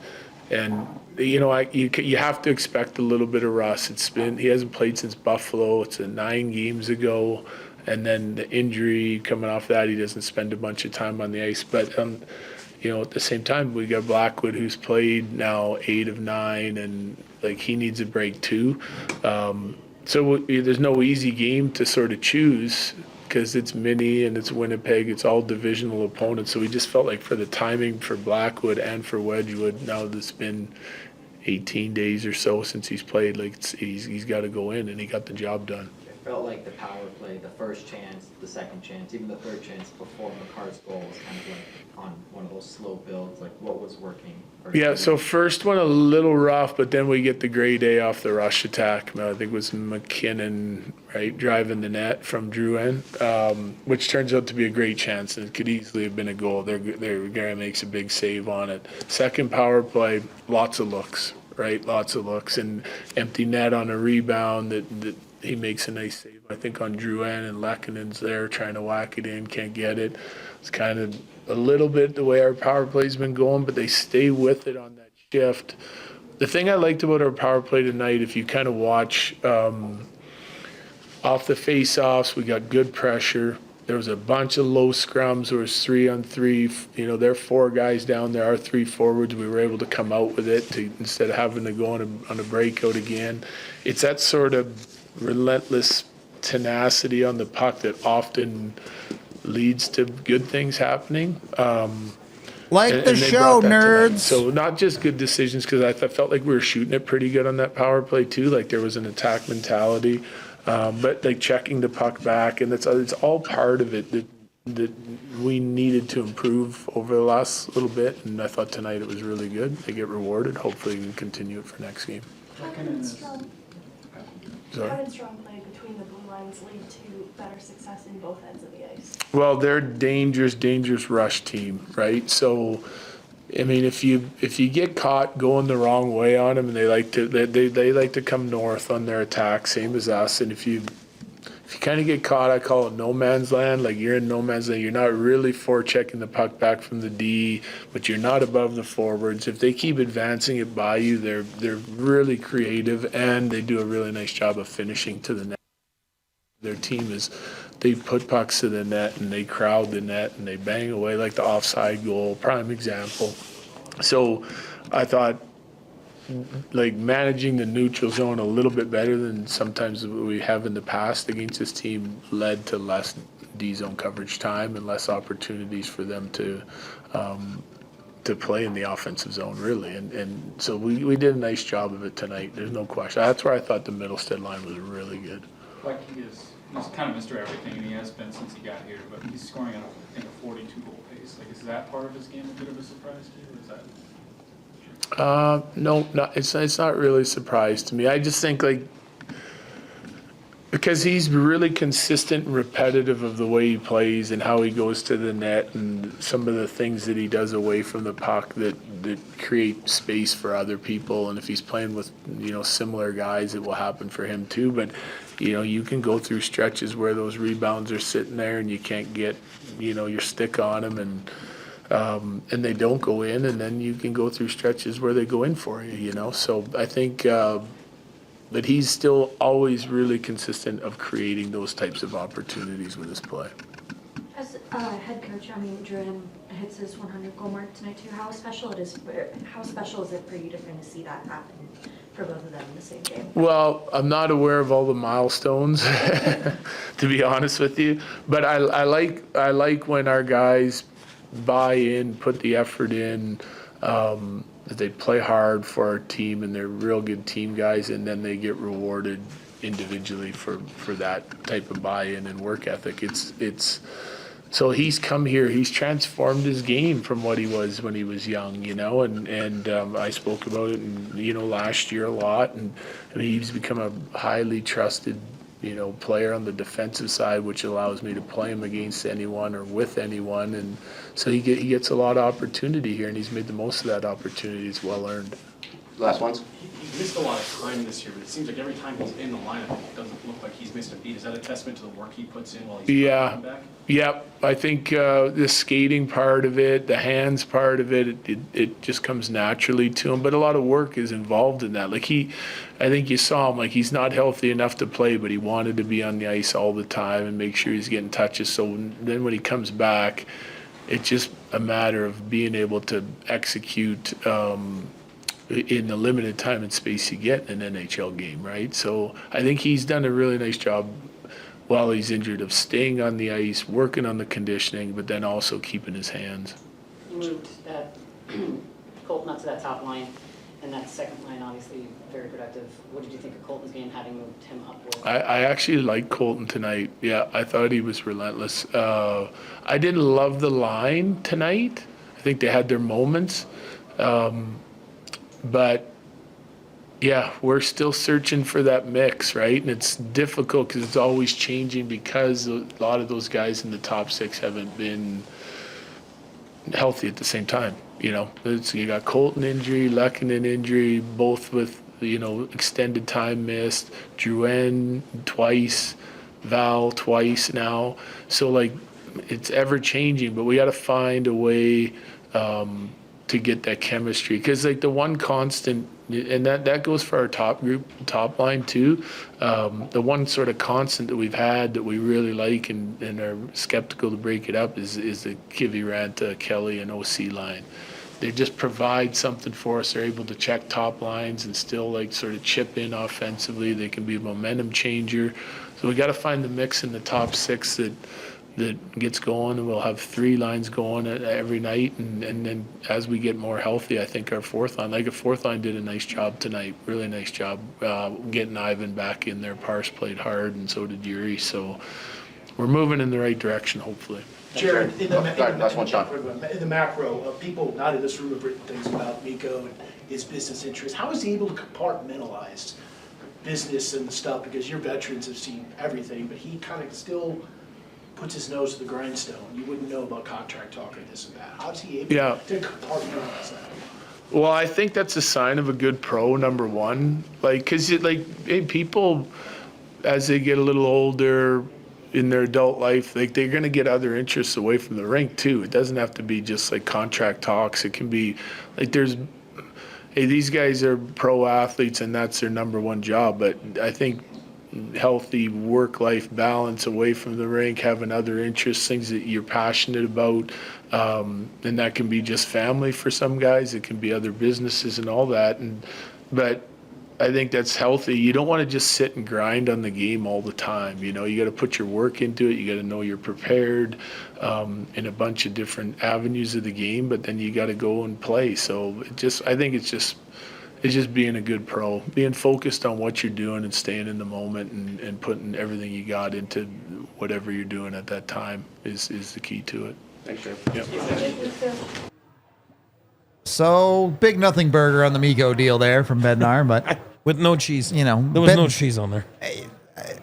And you have to expect a little bit of rust. He hasn't played since Buffalo. It's 9 games ago. And then the injury coming off that, he doesn't spend a bunch of time on the ice. But, at the same time, we got Blackwood who's played now 8 of 9, and, he needs a break too. So there's no easy game to sort of choose because it's Mini and it's Winnipeg. It's all divisional opponents. So we just felt like for the timing for Blackwood and for Wedgwood, now that it's been 18 days or so since he's played, he's got to go in, and he got the job done. Felt like the power play, the first chance, the second chance, even the third chance before Makar's goal was kind of like on one of those slow builds. Like what was working? Yeah, so first one a little rough, but then we get the great A off the rush attack. I think it was McKinnon, right, driving the net from Drouin, which turns out to be a great chance, and it could easily have been a goal. Gary makes a big save on it. Second power play, lots of looks, right, lots of looks, and empty net on a rebound that he makes a nice save, I think, on Drouin, and Lehkonen's there trying to whack it in, can't get it. It's kind of a little bit the way our power play's been going, but they stay with it on that shift. The thing I liked about our power play tonight, if you kind of watch off the face-offs, we got good pressure. There was a bunch of low scrums. There was 3-on-3. There are 4 guys down there, our 3 forwards. We were able to come out with it instead of having to go on a breakout again. It's that sort of relentless tenacity on the puck that often leads to good things happening. Like the show, nerds. So not just good decisions, because I felt like we were shooting it pretty good on that power play too. Like there was an attack mentality, but like checking the puck back, and it's all part of it that we needed to improve over the last little bit. And I thought tonight it was really good. They get rewarded. Hopefully we can continue it for next game. How did strong play between the blue lines lead to better success in both ends of the ice? Well, they're a dangerous rush team, right? So, I mean, if you get caught going the wrong way on them, and they like to come north on their attack, same as us. And if you kind of get caught, I call it no man's land. Like you're in no man's land. You're not really forechecking the puck back from the D, but you're not above the forwards. If they keep advancing it by you, they're really creative, and they do a really nice job of finishing to the net. Their team they put pucks to the net, and they crowd the net, and they bang away, like the offside goal, prime example. So I thought like managing the neutral zone a little bit better than sometimes we have in the past against this team led to less D zone coverage time and less opportunities for them to play in the offensive zone, really. And so we did a nice job of it tonight. There's no question. That's where I thought the Middelstat line was really good. Like he's kind of Mr. Everything, and he has been since he got here, but he's scoring at, I think, a 42-goal pace. Like, is that part of his game a bit of a surprise to you, or is that... No, it's not really a surprise to me. I just think because he's really consistent and repetitive of the way he plays and how he goes to the net and some of the things that he does away from the puck that create space for other people. And if he's playing with, similar guys, it will happen for him too. But, you can go through stretches where those rebounds are sitting there and you can't get, your stick on them and they don't go in, and then you can go through stretches where they go in for you, So I think that he's still always really consistent of creating those types of opportunities with his play. As head coach, Drouin hits his 100-goal mark tonight too. How special is it for you to kind of see that happen for both of them in the same game? Well, I'm not aware of all the milestones, to be honest with you. But I like when our guys buy in, put the effort in, that they play hard for our team, and they're real good team guys, and then they get rewarded individually for that type of buy-in and work ethic. It's so he's come here, he's transformed his game from what he was when he was young, and I spoke about it, last year a lot, and he's become a highly trusted, player on the defensive side, which allows me to play him against anyone or with anyone, and so he gets a lot of opportunity here, and he's made the most of that opportunity. It's well earned. Last ones? He missed a lot of time this year, but it seems like every time he's in the lineup, it doesn't look like he's missed a beat. Is that a testament to the work he puts in while he's coming back? Yeah. I think the skating part of it, the hands part of it just comes naturally to him. But a lot of work is involved in that. I think you saw him, he's not healthy enough to play, but he wanted to be on the ice all the time and make sure he's getting touches. So then when he comes back, it's just a matter of being able to execute in the limited time and space you get in an NHL game, right? So I think he's done a really nice job while he's injured of staying on the ice, working on the conditioning, but then also keeping his hands. You moved Colton up to that top line, and that second line obviously very productive. What did you think of Colton's game, having moved him upward? I actually liked Colton tonight. Yeah, I thought he was relentless. I didn't love the line tonight. I think they had their moments. But yeah, we're still searching for that mix, right? And it's difficult because it's always changing because a lot of those guys in the top six haven't been healthy at the same time. You got Colton injury, Lehkonen injury, both with, extended time missed, Drouin twice, Val twice now. So it's ever changing, but we got to find a way to get that chemistry, because the one constant, and that goes for our top line too, the one sort of constant that we've had that we really like and are skeptical to break it up is the Kiviranta, Kelly, and OC line. They just provide something for us. They're able to check top lines and still sort of chip in offensively. They can be a momentum changer. So we got to find the mix in the top six that gets going, and we'll have three lines going every night, and then as we get more healthy, I think our fourth line did a nice job tonight, really nice job getting Ivan back in there. Pars played hard, and so did Yuri, so we're moving in the right direction, hopefully. Jared, in the macro, people not in this room have written things about Mikko and his business interests. How is he able to compartmentalize business and the stuff? Because your veterans have seen everything, but he kind of still puts his nose to the grindstone. You wouldn't know about contract talk or this and that. How's he able to compartmentalize that? Well, I think that's a sign of a good pro, number one. Because people, as they get a little older in their adult life, they're going to get other interests away from the rink too. It doesn't have to be just contract talks. It can be these guys are pro athletes and that's their number one job. But I think healthy work-life balance away from the rink, having other interests, things that you're passionate about, and that can be just family for some guys. It can be other businesses and all that. But I think that's healthy. You don't want to just sit and grind on the game all the time. You got to put your work into it. You got to know you're prepared in a bunch of different avenues of the game, but then you got to go and play. So I think it's just being a good pro, being focused on what you're doing and staying in the moment and putting everything you got into whatever you're doing at that time is the key to it. Thanks, Jim. Yep. So big nothing burger on the Mikko deal there from Bednar, but with no cheese. There was no cheese on there.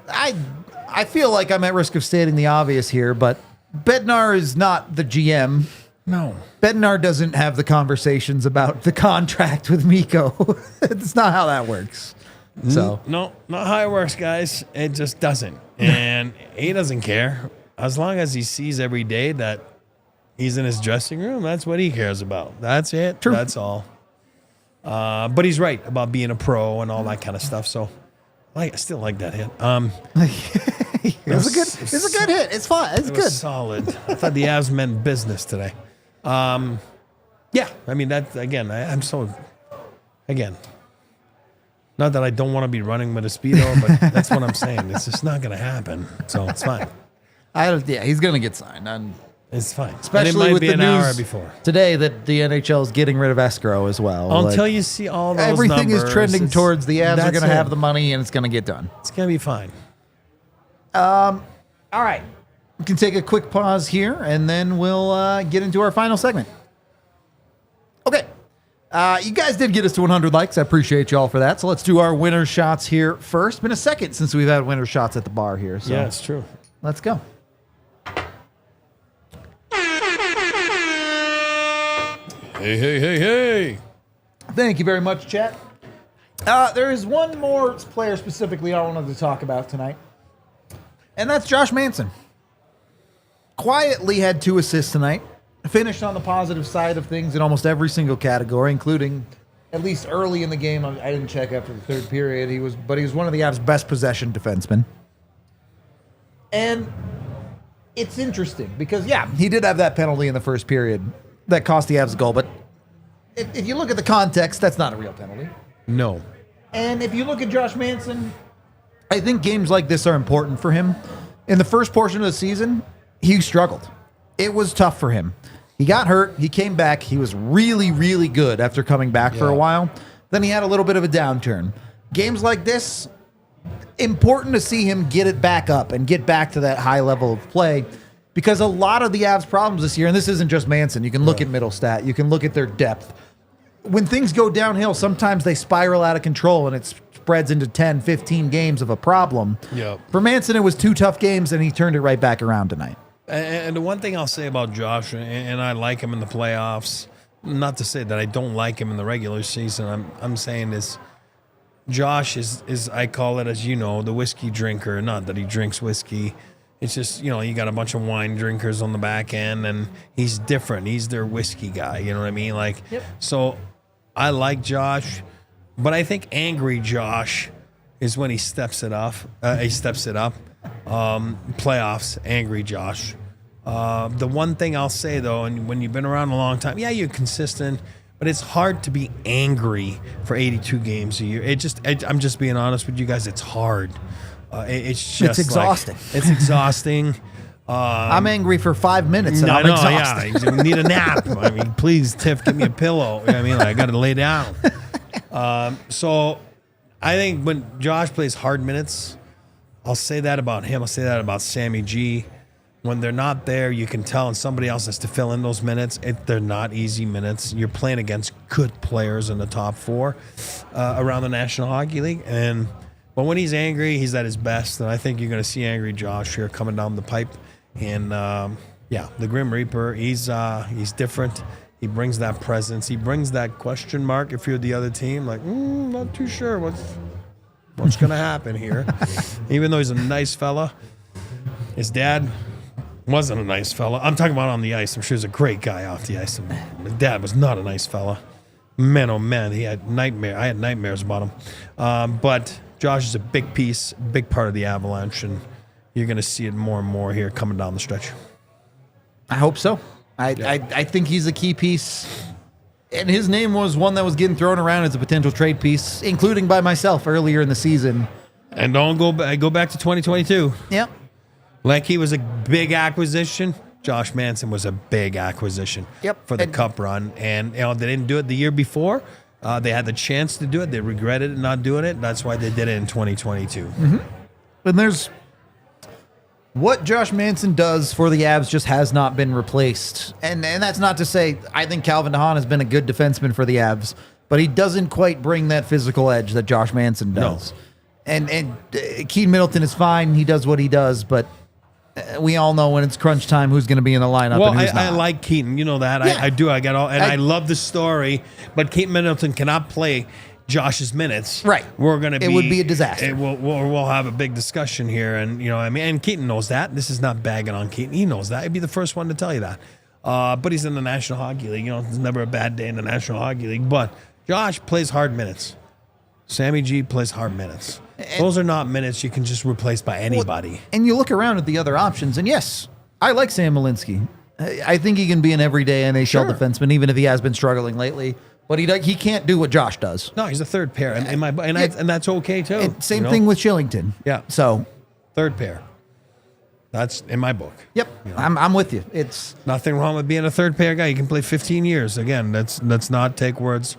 I feel like I'm at risk of stating the obvious here, but Bednar is not the GM. No. Bednar doesn't have the conversations about the contract with Mikko. It's not how that works. So No, not how it works, guys. It just doesn't. And he doesn't care. As long as he sees every day that he's in his dressing room, that's what he cares about. That's it. True. That's all. But he's right about being a pro and all that kind of stuff. So I still like that hit. It was a good hit. It's fine. It's good. Solid. I thought the Avs meant business today. Yeah, I mean, that, again, I'm so, again, Not that I don't want to be running with a Speedo, but that's what I'm saying. It's just not going to happen. So it's fine. He's going to get signed. It's fine. Especially and it might with be the an news hour before. today that the NHL is getting rid of escrow as well. Until you see all those everything numbers, is trending towards the Avs are that's going to it. have the money and it's going to get done. It's going to be fine. All right. We can take a quick pause here and then we'll get into our final segment. Okay. You guys did get us to 100 likes. I appreciate you all for that. So let's do our winner shots here first. Been a second since we've had winner shots at the bar here. So Yeah, it's true. let's go. Hey. Thank you very much, chat. There is one more player specifically I wanted to talk about tonight, and that's Josh Manson. Quietly had 2 assists tonight. Finished on the positive side of things in almost every single category, including at least early in the game. I didn't check after the third period. He was one of the Avs' best possession defensemen. And it's interesting because, he did have that penalty in the first period that cost the Avs a goal. But if you look at the context, that's not a real penalty. No. And if you look at Josh Manson, I think games like this are important for him. In the first portion of the season, he struggled. It was tough for him. He got hurt. He came back. He was really, really good after coming back for a while. Then he had a little bit of a downturn. Games like this, important to see him get it back up and get back to that high level of play, because a lot of the Avs' problems this year, and this isn't just Manson, you can look at Middelstat, you can look at their depth. When things go downhill, sometimes they spiral out of control and it spreads into 10, 15 games of a problem. Yep. For Manson, it was 2 tough games and he turned it right back around tonight. And the one thing I'll say about Josh, and I like him in the playoffs, not to say that I don't like him in the regular season, I'm saying is Josh is I call it, as you know, the whiskey drinker. Not that he drinks whiskey. It's just, you got a bunch of wine drinkers on the back end, and he's different. He's their whiskey guy, you know what I mean? So I like Josh, but I think angry Josh is when he steps it up. Playoffs, angry Josh. The one thing I'll say, though, and when you've been around a long time, you're consistent, but it's hard to be angry for 82 games a year. I'm just being honest with you guys, it's hard. It's exhausting. It's exhausting. I'm angry for 5 minutes and I'm exhausted. Yeah, I need a nap. I mean, please, Tiff, give me a pillow. You know what I mean? I got to lay down. So I think when Josh plays hard minutes, I'll say that about him. I'll say that about Sammy G. When they're not there, you can tell, and somebody else has to fill in those minutes. They're not easy minutes. You're playing against good players in the top 4 around the National Hockey League. But when he's angry, he's at his best. And I think you're going to see angry Josh here coming down the pipe. And, the Grim Reaper, he's different. He brings that presence. He brings that question mark if you're the other team. Like, not too sure what's going to happen here. Even though he's a nice fella, his dad wasn't a nice fella. I'm talking about on the ice. I'm sure he's a great guy off the ice. His dad was not a nice fella. Man, oh man, I had nightmares about him. But Josh is a big piece, big part of the Avalanche, and you're going to see it more and more here coming down the stretch. I hope so. I think he's a key piece. And his name was one that was getting thrown around as a potential trade piece, including by myself earlier in the season. And don't go back to 2022. Yep. Like he was a big acquisition. Josh Manson was a big acquisition for the Cup run. And they didn't do it the year before. They had the chance to do it. They regretted not doing it. That's why they did it in 2022. Mm-hmm. And there's what Josh Manson does for the Avs just has not been replaced. And that's not to say I think Calvin DeHaan has been a good defenseman for the Avs, but he doesn't quite bring that physical edge that Josh Manson does. No. And Keith Middleton is fine. He does what he does, but we all know when it's crunch time who's going to be in the lineup. Well, and who's not. I like Keaton. You know that. Yeah. I do. I love the story, but Keith Middleton cannot play Josh's minutes. Right. It would be a disaster. We'll have a big discussion here, and and Keaton knows that. This is not bagging on Keaton. He knows that. He'd be the first one to tell you that. But he's in the National Hockey League. There's never a bad day in the National Hockey League. But Josh plays hard minutes. Sammy G plays hard minutes. Those are not minutes you can just replace by anybody. Well, and you look around at the other options, and yes, I like Sam Malinsky. I think he can be an everyday NHL defenseman, even if he has been struggling lately. But he can't do what Josh does. No, he's a third pair, and that's okay too. And same thing with Shillington. Yeah. So third pair. That's in my book. Yep, I'm with you. It's nothing wrong with being a third pair guy. You can play 15 years. Again, let's not take words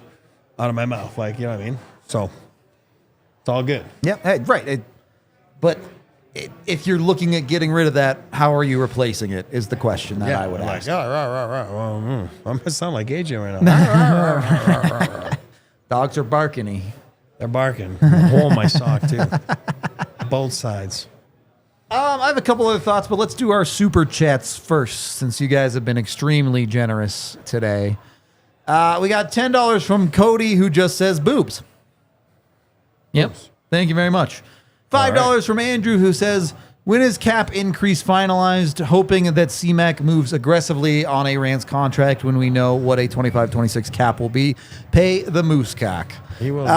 out of my mouth. Like, you know what I mean? So it's all good. Yep. Hey, right. But if you're looking at getting rid of that, how are you replacing it? Is the question that I would ask. Well, I'm gonna sound like AJ right now. Dogs are barking. They're barking. A hole in my sock too. Both sides. I have a couple other thoughts, but let's do our super chats first, since you guys have been extremely generous today. We got $10 from Cody, who just says boobs. Yep. Thank you very much. $5 from Andrew, who says, when is cap increase finalized? Hoping that CMAC moves aggressively on a Rand's contract when we know what a 25-26 cap will be. Pay the moose cock. He will.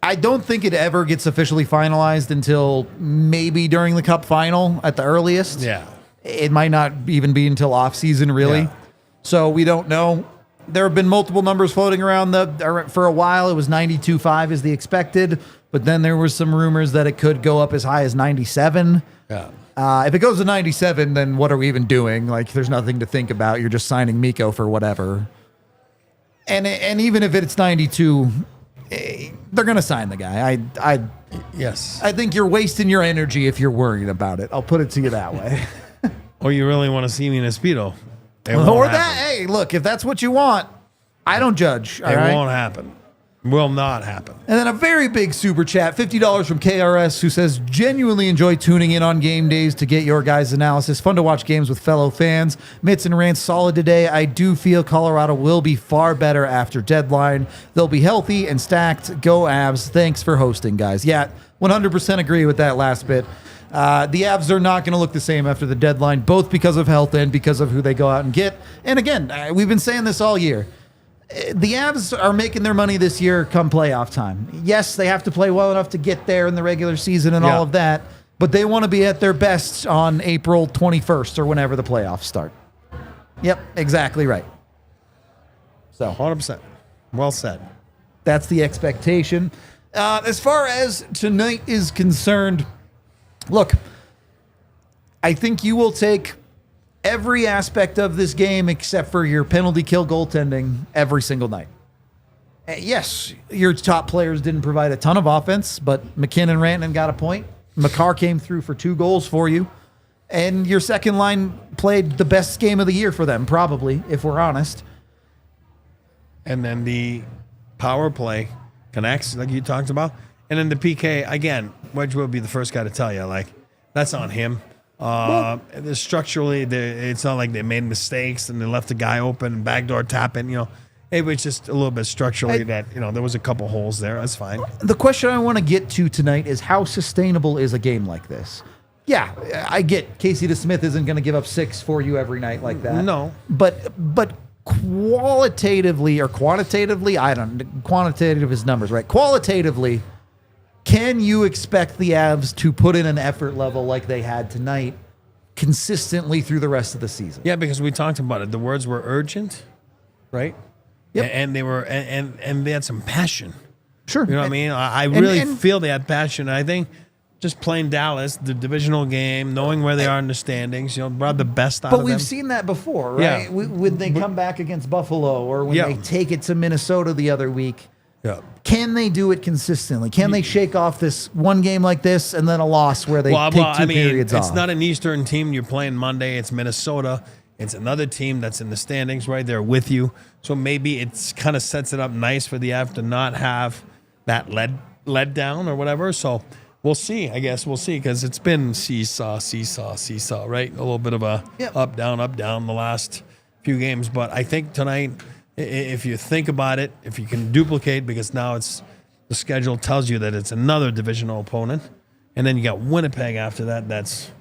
I don't think it ever gets officially finalized until maybe during the Cup final at the earliest. Yeah. It might not even be until off season, really. Yeah. So we don't know. There have been multiple numbers floating around for a while. It was 92.5 is the expected, but then there were some rumors that it could go up as high as 97. Yeah. If it goes to 97, then what are we even doing? Like, there's nothing to think about. You're just signing Mikko for whatever. And even if it's 92, they're going to sign the guy. Yes. I think you're wasting your energy if you're worried about it. I'll put it to you that way. Or you really want to see me in a Speedo. Or that, hey, look, if that's what you want, I don't judge. It won't happen. Will not happen. And then a very big super chat, $50 from KRS, who says, genuinely enjoy tuning in on game days to get your guys' analysis. Fun to watch games with fellow fans. Mitts and Rants solid today. I do feel Colorado will be far better after deadline. They'll be healthy and stacked. Go Avs. Thanks for hosting, guys. Yeah, 100% agree with that last bit. The Avs are not going to look the same after the deadline, both because of health and because of who they go out and get. And again, we've been saying this all year. The Avs are making their money this year come playoff time. Yes, they have to play well enough to get there in the regular season and all of that, but they want to be at their best on April 21st or whenever the playoffs start. Yep, exactly right. So 100%. Well said. That's the expectation. As far as tonight is concerned, look, I think you will take every aspect of this game except for your penalty kill goaltending every single night. Yes, your top players didn't provide a ton of offense, but McKinnon and Rantanen got a point. Makar came through for 2 goals for you. And your second line played the best game of the year for them, probably, if we're honest. And then the power play connects, like you talked about. And then the PK, again, Wedge will be the first guy to tell you, like, that's on him. Structurally, it's not like they made mistakes and they left the guy open and backdoor tapping. It was just a little bit structurally that there was a couple holes there. That's fine. The question I want to get to tonight is how sustainable is a game like this? Yeah, I get Casey DeSmith isn't going to give up 6 for you every night like that. No, but qualitatively or quantitatively, quantitative is numbers, right? Qualitatively, can you expect the Avs to put in an effort level like they had tonight consistently through the rest of the season? Yeah, because we talked about it. The words were urgent, right? Yep. And they were and they had some passion. Sure. You know what I mean? I really feel they had passion. I think just playing Dallas, the divisional game, knowing where they are in the standings, brought the best out of them. But we've seen that before, right? Yeah. When they come back against Buffalo or when they take it to Minnesota the other week. Yeah. Can they do it consistently? Can they shake off this one game like this and then a loss where they take 2 periods off? It's not an Eastern team. You're playing Monday. It's Minnesota. It's another team that's in the standings right there with you. So maybe it's kind of sets it up nice for the Avs to not have that lead down or whatever. So we'll see. I guess we'll see because it's been seesaw, right? A little bit of a up, down the last few games. But I think tonight, if you think about it, if you can duplicate, because now it's the schedule tells you that it's another divisional opponent, and then you got Winnipeg after that. That's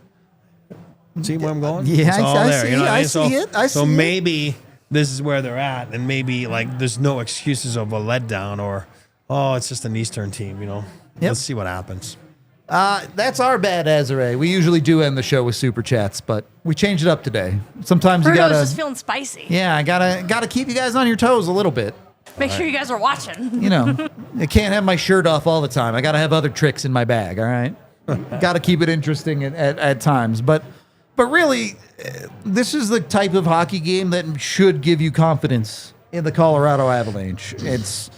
see where I'm going? Yeah, it's all I there. see, You know what I mean? So maybe this is where they're at, and maybe like there's no excuses of a letdown or it's just an Eastern team. Let's see what happens. That's our bad, Azare. We usually do end the show with super chats, but we changed it up today. Sometimes you Bruno's gotta. just feeling spicy. Yeah, I gotta keep you guys on your toes a little bit. Make sure you guys are watching. You know, I can't have my shirt off all the time. I gotta have other tricks in my bag. All right, gotta keep it interesting at times. But really, this is the type of hockey game that should give you confidence in the Colorado Avalanche. It's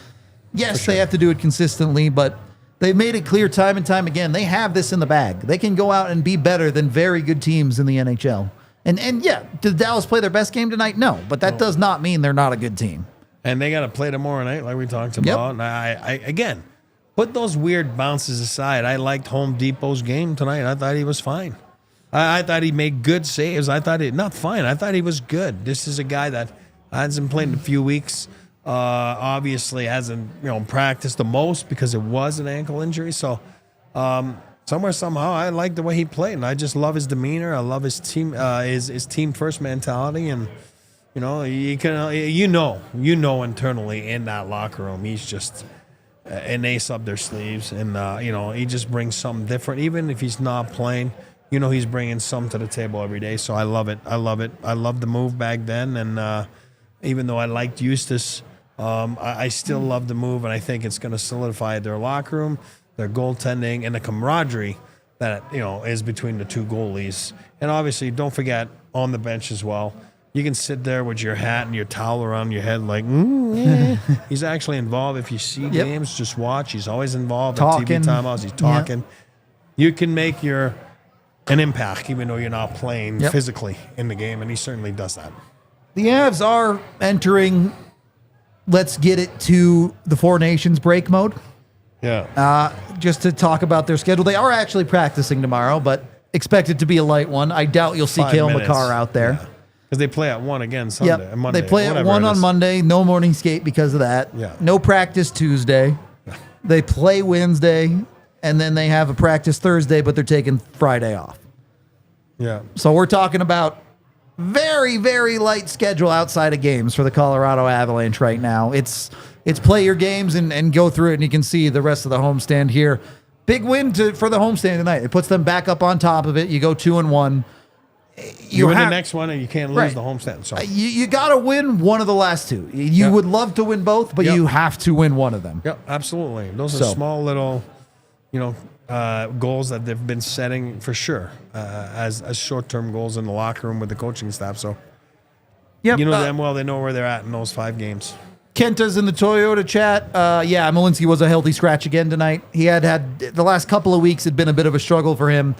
yes, they have to do it consistently, but they've made it clear time and time again they have this in the bag. They can go out and be better than very good teams in the NHL. And yeah, did Dallas play their best game tonight? No, but that does not mean they're not a good team. And they got to play tomorrow night, like we talked about. And I again, put those weird bounces aside. I liked Home Depot's game tonight. I thought he was fine. I thought he made good saves. I thought not fine. I thought he was good. This is a guy that hasn't played in a few weeks. Obviously hasn't practiced the most because it was an ankle injury. So somehow I like the way he played, and I just love his demeanor. I love his team his team first mentality, and you can internally in that locker room he's just an ace up their sleeves, and he just brings something different. Even if he's not playing, he's bringing something to the table every day. So I love it. I love the move back then, and even though I liked Eustace, I still love the move, and I think it's going to solidify their locker room, their goaltending, and the camaraderie that is between the two goalies. And obviously, don't forget on the bench as well. You can sit there with your hat and your towel around your head like, yeah. He's actually involved. If you see games, just watch. He's always involved Talking. at TV timeouts. He's talking. Yep. You can make an impact even though you're not playing physically in the game, and he certainly does that. The Avs are entering, let's get it to the Four Nations break mode. Yeah. Just to talk about their schedule. They are actually practicing tomorrow, but expect it to be a light one. I doubt you'll see 5 Cale minutes. Makar out there. Yeah. Because they play at 1 again Sunday. Monday. They play at 1 on Monday. No morning skate because of that. Yeah. No practice Tuesday. They play Wednesday, and then they have a practice Thursday, but they're taking Friday off. Yeah. So we're talking about very, very light schedule outside of games for the Colorado Avalanche right now. It's play your games and go through it, and you can see the rest of the homestand here. Big win for the homestand tonight. It puts them back up on top of it. You go 2-1. You win the next one, and you can't lose the homestand. So you got to win one of the last two. You would love to win both, but you have to win one of them. Yep, absolutely. Those are small little, goals that they've been setting for sure as short-term goals in the locker room with the coaching staff. So them well. They know where they're at in those 5 games. Kenta's in the Toyota chat. Malinsky was a healthy scratch again tonight. He had the last couple of weeks had been a bit of a struggle for him.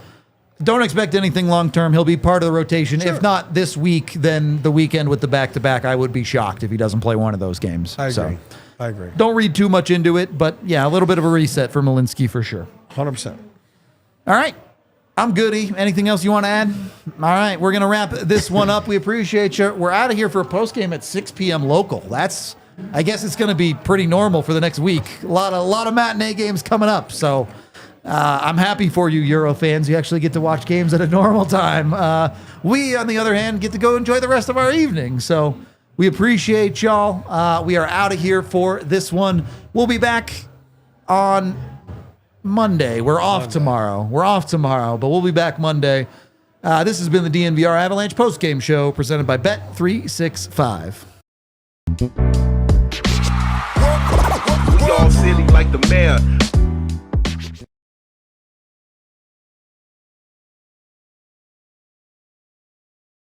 Don't expect anything long-term. He'll be part of the rotation. Sure. If not this week, then the weekend with the back-to-back. I would be shocked if he doesn't play one of those games. I agree. Don't read too much into it, but a little bit of a reset for Malinsky for sure. 100%. All right. I'm goody. Anything else you want to add? All right. We're going to wrap this one up. We appreciate you. We're out of here for a postgame at 6 p.m. local. I guess it's going to be pretty normal for the next week. A lot of matinee games coming up, so... I'm happy for you, Euro fans. You actually get to watch games at a normal time. We, on the other hand, get to go enjoy the rest of our evening. So we appreciate y'all. We are out of here for this one. We'll be back on Monday. We're off tomorrow, but we'll be back Monday. This has been the DNVR Avalanche postgame show presented by Bet365. Y'all silly like the mayor.